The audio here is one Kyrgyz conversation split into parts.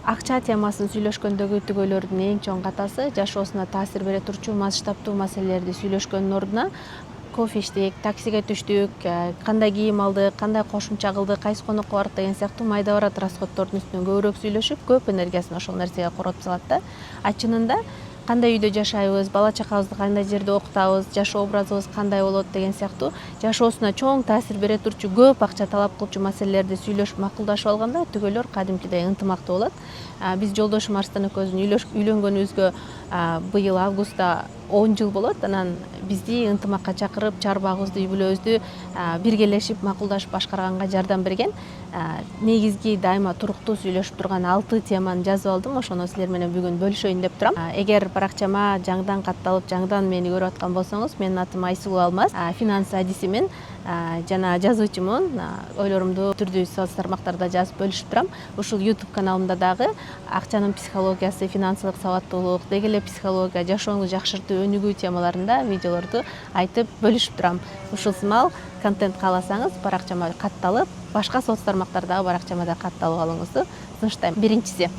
Акча темасын сүйлөшкөндөгү түгөйлөрдүн эң чоң катасы жашоосуна таасир бере турчу масштабтуу маселелерди сүйлөшкөндүн ордуна кофе иштик, таксиге түштүк, кандай кийим алдык, кандай кошумча кылдык, кайсы конокко бардык деген сыяктуу майда барат расходдордун үстүнөн көбүрөөк сүйлөшүп, көп энергиясын ошол нерсеге коротуп салат да. А чынында кандай үйдө жашайбыз, бала чакабызды кандай жерде окутабыз, жашоо образыбыз кандай болот деген сыяктуу жашоосуна чоң таасир бере турчу көп акча талап кылчу маселелерди сүйлөшүп макулдашып алганда түгөйлөр кадимкидей ынтымактуу болот. Биз жолдошум Арстан экөөбүздүн үйлөнгөнүбүзгө быйыл августта 10 жыл болот. Анан бизди ынтымакка чакырып, чарбагыбызды, үй бүлөбүздү биргелешип макулдашып башкарганга жардам берген. Негизги дайыма туруктуу сүйлөшүп турган 6 теманы жазып алдым. Ошону силер менен бүгүн бөлүшөйүн деп турам. Эгер баракчама жаңыдан катталып, жаңыдан мени көрүп аткан болсоңуз, менин атым Айсулуу Алмаз, финанс адисимин жана жазуучумун. Ойлорумду түрдүү соц тармактарда жазып бөлүшүп турам. Ушул YouTube каналымда дагы акчанын психологиясы, финансылык сабаттуулук, деги эле психология, жашоону жакшыртуу, өнүгүү темаларында видеолорду айтып бөлүшүп турам. Ушул сымал контент кааласаңыз, баракчама катталып, башка соц тармактардагы баракчама да катталып алууңузду сунуштайм. Биринчиси,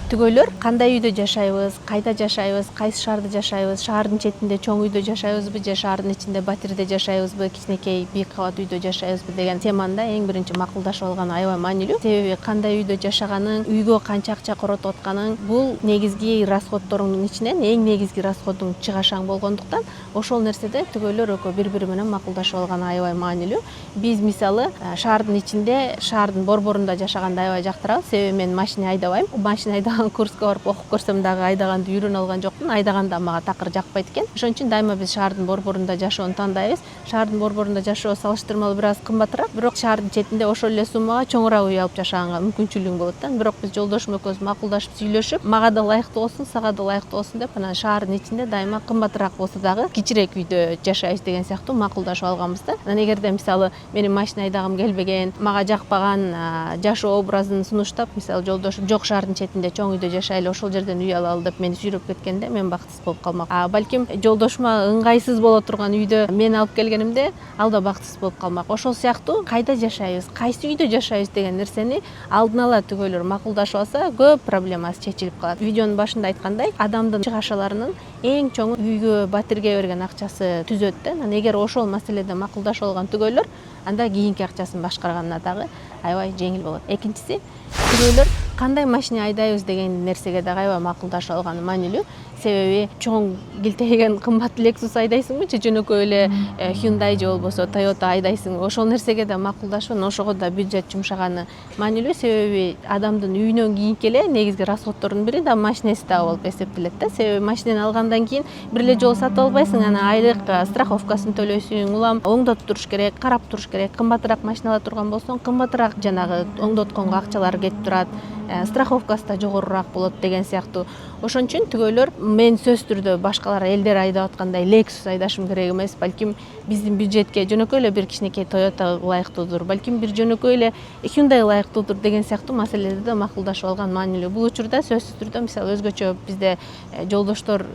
түгөйлөр кандай үйдө жашайбыз, кайда жашайбыз, кайсы шаарда жашайбыз, шаардын четинде чоң үйдө жашайбызбы же шаардын ичинде батирде жашайбызбы, кичинекей бийик кабат үйдө жашайбызбы деген теманда эң биринчи макулдашып алган аябай маанилүү. Себеби кандай үйдө жашаганың, үйгө канча акча коротуп атканың бул негизги расходдоруңдун ичинен эң негизги расходуң чыгашаң болгондуктан ошол нерседе түгөйлөр экөө бири-бири менен макулдашып алган аябай маанилүү. Биз мисалы шаардын ичинде, шаардын борборунда жашаганды аябай жактырабыз. Себеби мен машина айдабайм. Машина курска барып окуп көрсөм дагы айдаганды үйрөнүп алган жокмун. Айдаган да мага такыр жакпайт экен. Ошон үчүн дайыма биз шаардын борборунда жашоону тандайбыз. Шаардын борборунда жашоо салыштырмалуу бир аз кымбатыраак, бирок шаардын четинде ошол эле суммага чоңураак үй алып жашаганга мүмкүнчүлүгүң болот да. Бирок биз жолдошум экөөбүз макулдашып сүйлөшүп, мага да ылайыктуу болсун, сага да ылайыктуу болсун деп, анан шаардын ичинде дайыма кымбатыраак болсо дагы кичирээк үйдө жашайбыз деген сыяктуу макулдашып алганбыз да. Анан эгерде мисалы менин машина айдагым келбеген, мага жакпаган жашоо образын сунуштап, мисалы жолдошум жок шаардын четинде чоң үйдө жашайлы, ошол жерден үй алалы деп мени сүйрөп кеткенде мен бактысыз болуп калмак. Балким жолдошума ыңгайсыз боло турган үйдө мени алып келгенимде ал да бактысыз болуп калмак. Ошол сыяктуу кайда жашайбыз, кайсы үйдө жашайбыз деген нерсени алдын ала түгөйлөр макулдашып алса, көп проблемасы чечилип калат. Видеонун башында айткандай, адамдын чыгашаларынын эң чоңу үйгө, батирге берген акчасы түзөт да. Анан эгер ошол маселеде макулдашып алган түгөйлөр, анда кийинки акчасын башкарганына дагы аябай жеңил болот. Экинчиси, түгөйлөр кандай машина айдайбыз деген нерсеге дагы аябай макулдашып алганы маанилүү. Себеби чоң килтейген кымбат Lexus айдайсыңбы же жөнөкөй эле Hyundai же болбосо Toyota айдайсыңбы? Ошол нерсеге да макулдашып, ошого да бюджет жумшаганы маанилүү. Себеби адамдын үйүнөн кийинки эле негизги расходдордун бири да машинеси да болуп эсептелет да. Себеби машинени алгандан кийин бир эле жолу сатып албайсың, анан айлык страховкасын төлөйсүң, улам оңдотуп туруш керек, карап туруш керек. Кымбатыраак машина ала турган болсоң, кымбатыраак жанагы оңдотконго акчалар кетип турат. Страховкасы да жогорураак болот деген сыяктуу. Ошон үчүн түгөйлөр мен сөзсүз түрдө башкалар элдер айдап аткандай Lexus айдашым керек эмес, балким биздин бюджетке жөнөкөй эле бир кичинекей Toyota ылайыктуудур, балким бир жөнөкөй эле Hyundai ылайыктуудур деген сыяктуу маселелерди да макулдашып алган маанилүү. Бул учурда сөзсүз түрдө мисалы өзгөчө бизде жолдоштор,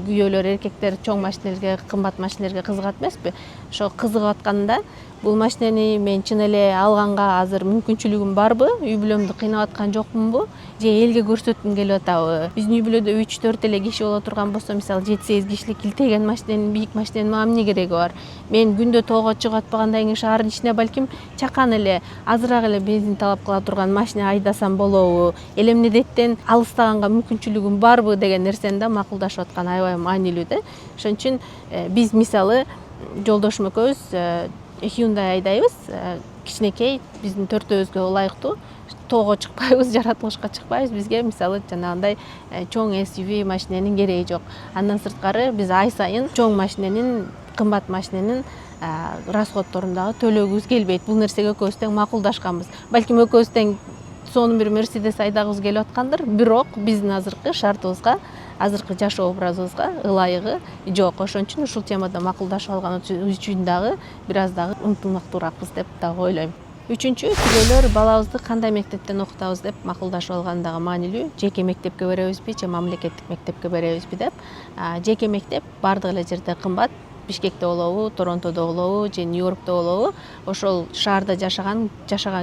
күйөөлөр, эркектер чоң машинелерге, кымбат машинелерге кызыгат эмеспи? Ошо кызыгып атканда бул машинени мен чын эле алганга азыр мүмкүнчүлүгүм барбы? Үй бүлөмдү кыйнап аткан жокмунбу? Же элге көрсөткүм келип атабы? Биздин үй бүлөдө 3-4 эле киши боло турган болсо, мисалы 7-8 кишилик килтейген машиненин, бийик машиненин мага эмне кереги бар? Мен күндө тоого чыгып атпагандан кийин шаардын ичине балким чакан эле, азыраак эле бензин талап кыла турган машина айдасам болобу? Элемнедеттен алыстаганга мүмкүнчүлүгүм барбы деген нерсени да макулдашып аткан аябай маанилүү да. Ошон үчүн биз мисалы жолдошум экөөбүз Hyundai айдайбыз, кичинекей, биздин төртөөбүзгө ылайыктуу. Тоого чыкпайбыз, жаратылышка чыкпайбыз. Бизге мисалы жанагындай чоң SUV машиненин кереги жок. Андан сырткары биз ай сайын чоң машиненин, кымбат машиненин расходдорун дагы төлөгүбүз келбейт. Бул нерсеге экөөбүз тең макулдашканбыз. Балким экөөбүз тең сонун бир Mercedes айдагыбыз келип аткандыр, бирок биздин азыркы шартыбызга, азыркы жашоо образыбызга ылайыгы жок. Ошон үчүн ушул темада макулдашып алган үчүн дагы бир аз дагы ынтымактуураакпыз деп дагы ойлойм. Үчүнчү, түгөйлөр балабызды кандай мектептен окутабыз деп макулдашып алганы дагы маанилүү. Жеке мектепке беребизби же мамлекеттик мектепке беребизби деп. Жеке мектеп бардык эле жерде кымбат. Бишкекте болобу, Торонтодо болобу же Нью-Йоркто болобу, ошол шаарда жашаган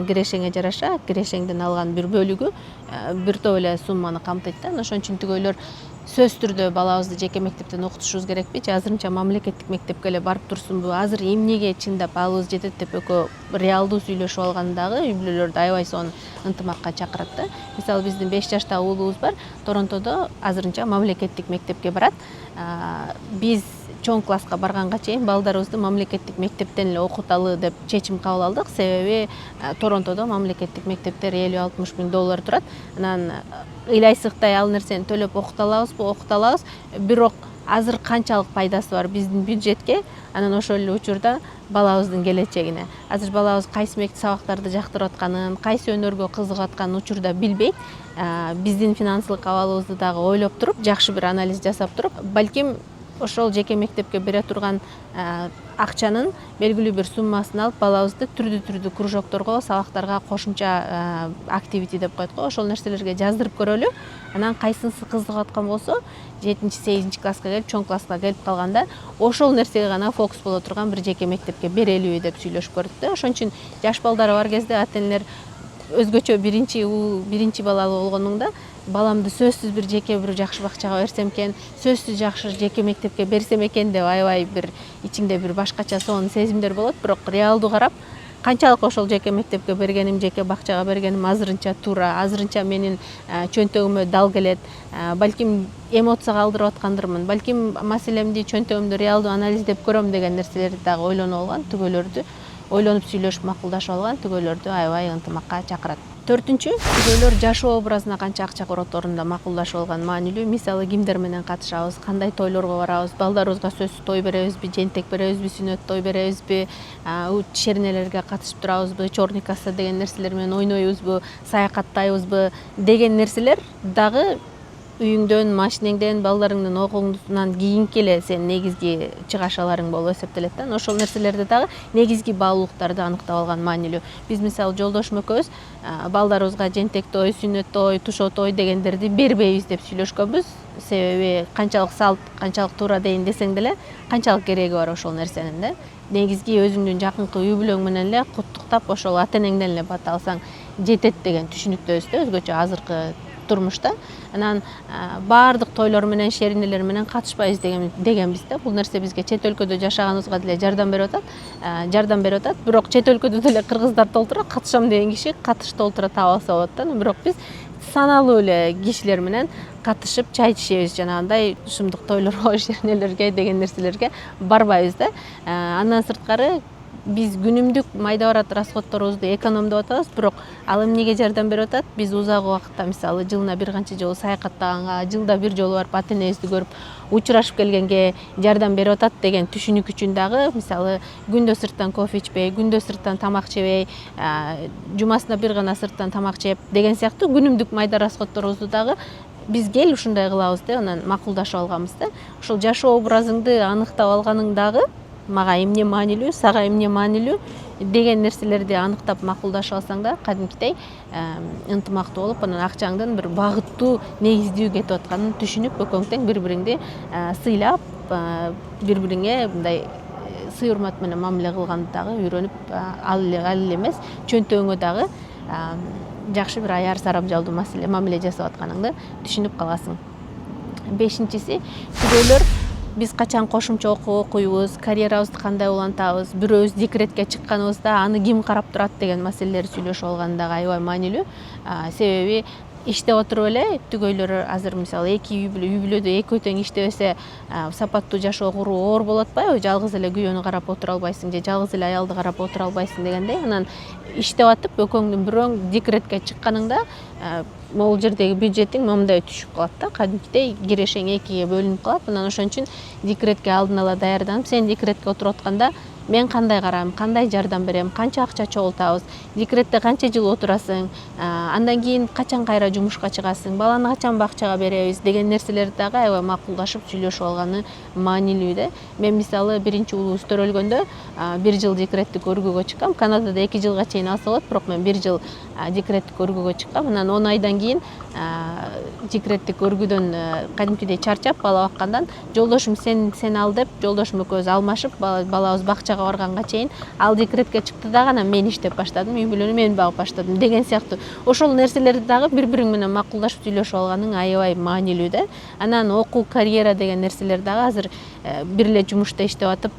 кирешеңе жараша кирешеңдин алган бир бөлүгү бир топ эле сумманы камтыйт да. Ошон үчүн төгөйлөр сөзсүз түрдө балабызды жеке мектептен окутушубуз керекпи же азырынча мамлекеттик мектепке эле барып турсунбу, азыр эмнеге чындап балыбыз жетет деп экөө реалдуу сүйлөшүп алгандагы үй бүлөлөрдү аябай сонун ынтымакка чакырат да. Мисалы биздин 5 жаштагы уулубуз бар, Торонтодо азырынча мамлекеттик мектепке барат. Биз чоң класска барганга чейин балдарыбызды мамлекеттик мектептен эле окуталы деп чечим кабыл алдык. Себеби Торонтодо мамлекеттик мектептер 50-60 миң доллар турат. Анан ыйлайсыктай ал нерсени төлөп окута алабыз, бирок азыр канчалык пайдасы бар биздин бюджетке, анан ошол эле учурда балабыздын келечегине. Азыр балабыз кайсы сабактарды жактырып атканын, кайсы өнөргө кызыгып атканын учурда билбейт. Биздин финансылык абалыбызды дагы ойлоп туруп, жакшы бир анализ жасап туруп, балким ошол жеке мектепке бере турган акчанын белгилүү бир суммасын алып балабызды түрдүү кружокторго, сабактарга кошумча активити деп коет го, ошол нерселерге жаздырып көрөлү. Анан кайсынысы кызыгып аткан болсо 7-8 класска келип, чоң класска келип калганда ошол нерсеге гана фокус боло турган бир жеке мектепке берелиби деп сүйлөшүп көрдүк да. Ошон үчүн жаш балдары бар кезде ата-энелер өзгөчө биринчи балалуу болгонуңда баламды сөзсүз бир жеке бир жакшы бакчага берсем экен, сөзсүз жакшы жеке мектепке берсем экен деп аябай бир ичиңде бир башкача сонун сезимдер болот. Бирок реалдуу карап, канчалык ошол жеке мектепке бергеним, жеке бакчага бергеним азырынча туура, азырынча менин чөнтөгүмө дал келет. Балким эмоцияга алдырып аткандырмын, балким маселемди чөнтөгүмдү реалдуу анализдеп көрөм деген нерселерди дагы ойлонуп алган, түгөйлөрдү ойлонуп сүйлөшүп макулдашып алган, түгөйлөрдү аябай ынтымакка чакырат. 4-үнчү, түгөйлөр жашоо образына канча акча короторунда макулдашып алган маанилүү. Мисалы кимдер менен катышабыз, кандай тойлорго барабыз, балдарыбызга сөзсүз той беребизби, жентек беребизби, сүннөт той беребизби, шернелерге катышып турабызбы, черный касса деген нерселер менен ойнойбузбу, саякаттайбызбы деген нерселер дагы үйүңдөн, машинеңден, балдарыңдын окууңдан кийинки эле сен негизги чыгашаларың болуп эсептелет да. Ошол нерселерди дагы негизги баалуулуктарды аныктап алган маанилүү. Биз мисалы жолдошум экөөбүз балдарыбызга жентек той, сүннөт той, тушоо той дегендерди бербейбиз деп сүйлөшкөнбүз. Себеби канчалык салт, канчалык туура дейин десең деле, канчалык кереги бар ошол нерсенин да. Негизги өзүңдүн жакынкы үй бүлөң менен эле куттуктап, ошол ата-энеңден эле бат алсаң жетет деген түшүнүктөбүз да өзгөчө азыркы турмушта. Анан баардык тойлор менен, шеринелер менен катышпайбыз дегенбиз да. Бул нерсе бизге чет өлкөдө жашаганыбызга деле жардам берип атат. Бирок чет өлкөдө деле кыргыздар толтура, катышам деген киши катыш толтура таап алса болот да. Бирок биз саналуу эле кишилер менен катышып чай ичебиз, жанагындай ушундук тойлорго, шернелерге деген нерселерге барбайбыз да. Андан сырткары биз күнүмдүк майда барат расходторубузду экономдоп атабыз, бирок ал эмнеге жардам берип атат? Биз узак убакытта мисалы жылына бир канча жолу саякаттаганга, жылда бир жолу барып ата-энебизди көрүп учурашып келгенге жардам берип атат деген түшүнүк үчүн дагы мисалы күндө сырттан кофе ичпей, күндө сырттан тамак жебей, жумасына бир гана сырттан тамак жеп деген сыяктуу күнүмдүк майда расходторубузду дагы биз кел ушундай кылабыз деп анан макулдашып алганбыз да. Ошол жашоо образыңды аныктап алганың дагы мага эмне маанилүү, сага эмне маанилүү деген нерселерди аныктап макулдашып алсаң да кадимкидей ынтымактуу болуп, анан акчаңдын бир багыттуу, негиздүү кетип атканын түшүнүп, экөөң тең бири-бириңди сыйлап, бири-бириңе мындай сый урмат менен мамиле кылганды дагы үйрөнүп, ал эле эмес, чөнтөгүңө дагы жакшы бир аяр сарамжалдуу мамиле жасап атканыңды түшүнүп каласың. 5-инчиси, түгөйлөр биз качан кошумча окуу окуйбуз, карьерабызды кандай улантабыз, бирөөбүз декретке чыкканыбызда аны ким карап турат деген маселелерди сүйлөшүп алган дагы аябай маанилүү. Себеби иштеп отуруп эле түгөйлөр азыр мисалы эки үй бүлөдө экөө тең иштебесе сапаттуу жашоо куруу оор болуп атпайбы? Жалгыз эле күйөөнү карап отура албайсың же жалгыз эле аялды карап отура албайсың дегендей. Анан иштеп атып экөөңдүн бирөөң декретке чыкканыңда могул жердеги бюджетиң момундай түшүп калат да. Кадимкидей кирешең экиге бөлүнүп калат. Анан ошон үчүн декретке алдын ала даярданып, сен декретке отуруп атканда мен кандай карайм, кандай жардам берем, канча акча чогултабыз, декретте канча жыл отурасың, андан кийин качан кайра жумушка чыгасың, баланы качан бакчага беребиз деген нерселерди дагы аябай макулдашып сүйлөшүп алганы маанилүү да. Мен мисалы биринчи уулубуз төрөлгөндө 1 жыл декреттик өргөгө чыккам. Канадада 2 жылга чейин алса болот, бирок мен 1 жыл декреттик өргөгө чыккам. Анан 10 айдан кийин декреттик өргүүдөн кадимкидей чарчап бала баккандан жолдошум сен ал деп жолдошум экөөбүз алмашып балабыз бакчага барганга чейин ал декретке чыкты дагы анан мен иштеп баштадым, үй бүлөнү мен багып баштадым деген сыяктуу. Ошол нерселерди дагы бири-бириң менен макулдашып сүйлөшүп алганың аябай маанилүү да. Анан окуу, карьера деген нерселер дагы азыр бир эле жумушта иштеп атып,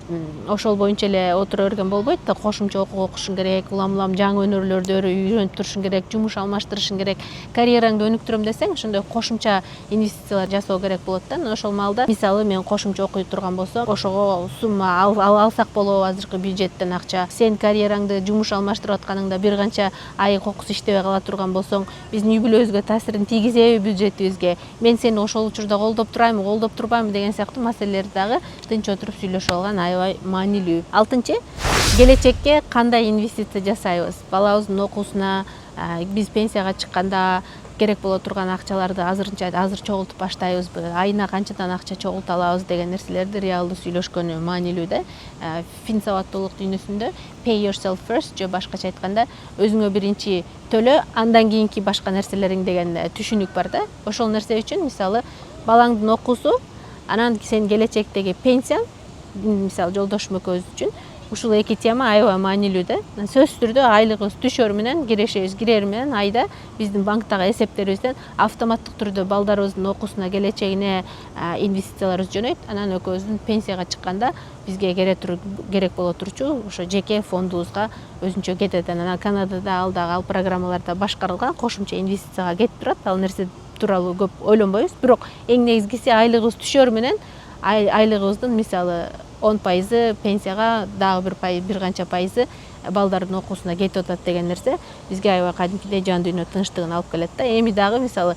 ошол боюнча эле отура берген болбойт да. Кошумча окуу окушуң керек, улам жаңы өнөрлөрдү үйрөнүп турушуң керек, жумуш алмаштырышың керек. Карьераңды өнүктүрөм десең, ошондой кошумча инвестициялар жасоо керек болот да. Ошол маалда мисалы мен кошумча окуй турган болсом, ошого сумма алсак болобу азыркы бюджеттен акча. Сен карьераңды жумуш алмаштырып атканыңда бир канча ай кокус иштебей кала турган болсоң, биздин үй бүлөбүзгө таасирин тийгизеби бюджетибизге? Мен сени ошол учурда колдоп турайбы, колдоп турбайбы деген сыяктуу маселелерди дагы тынч отуруп сүйлөшүп алган аябай маанилүү. 6-чы, келечекке кандай инвестиция жасайбыз? Балабыздын окуусуна, биз пенсияга чыкканда керек боло турган акчаларды азыр чогултуп баштайбызбы, айына канчадан акча чогулта алабыз деген нерселерди реалдуу сүйлөшкөнү маанилүү да. Фин сабаттуулук дүйнөсүндө pay yourself first, же башкача айтканда өзүңө биринчи төлө, андан кийинки башка нерселериң деген түшүнүк бар да. Ошол нерсе үчүн мисалы балаңдын окуусу, анан сен келечектеги пенсияң, мисалы жолдошум экөөбүз үчүн ушул эки тема аябай маанилүү да. Сөзсүз түрдө айлыгыбыз түшөр менен, кирери менен айда биздин банктагы эсептерибизден автоматтык түрдө балдарыбыздын окуусуна, келечегине инвестицияларыбыз жөнөйт. Анан экөөбүздүн пенсияга чыкканда бизге керек боло турчу ошо жеке фондубузга өзүнчө кетет. Анан Канадада ал программаларда башкарылган кошумча инвестицияга кетип турат. Ал нерсе тууралуу көп ойлонбойбуз, бирок эң негизгиси айлыгыбыз түшөр менен айлыгыбыздын мисалы 10% пенсияга, дагы бир канча пайызы балдардын окуусуна кетип атат деген нерсе бизге аябай кадимкидей жан дүйнө тынчтыгын алып келет да. Эми дагы мисалы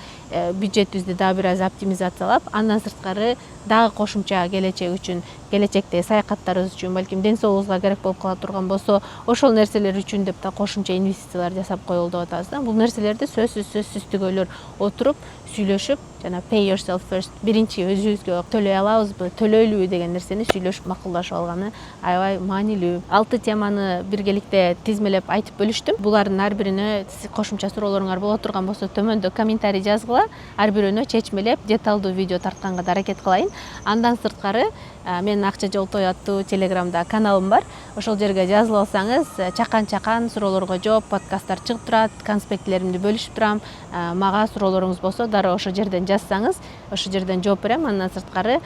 бюджетибизди дагы бир аз оптимизациялап, андан сырткары дагы кошумча келечек үчүн, келечекте саякаттарыбыз үчүн, балким ден соолугубузга керек болуп кала турган болсо, ошол нерселер үчүн деп да кошумча инвестициялар жасап коелу деп атабыз да. Бул нерселерди сөзсүз түгөйлөр отуруп сүйлөшүп, жана pay yourself first, биринчи өзүбүзгө төлөй алабызбы, төлөйлүбү деген нерсени сүйлөшүп макулдашып алганы аябай маанилүү. 6 теманы биргеликте тизмелеп айтып бөлүштүм. Булардын ар бирине кошумча суроолоруңар боло турган болсо төмөндө комментарий жазгыла, ар бирөөнө чечмелеп деталдуу видео тартканга да аракет кылайын. Андан сырткары менин Акча Жолтой аттуу Телеграмда каналым бар. Ошол жерге жазылып алсаңыз, чакан суроолорго жооп, подкасттар чыгып турат, конспектлеримди бөлүшүп турам. Мага суроолоруңуз болсо дароо ошол жерден жазсаңыз, ошол жерден жооп берем. Андан сырткары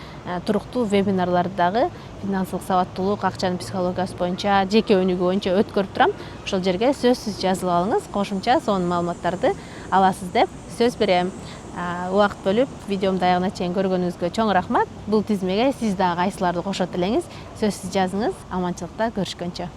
туруктуу вебинарларды дагы финансылык сабаттуулук, акчанын психологиясы боюнча, жеке өнүгүү боюнча өткөрүп турам. Ошол жерге сөзсүз жазылып алыңыз, кошумча сонун маалыматтарды аласыз деп сөз берем. Убакыт бөлүп видеомду аягына чейин көргөнүңүзгө чоң рахмат. Бул тизмеге сиз дагы кайсыларды кошот элеңиз, сөзсүз жазыңыз. Аманчылыкта көрүшкөнчө.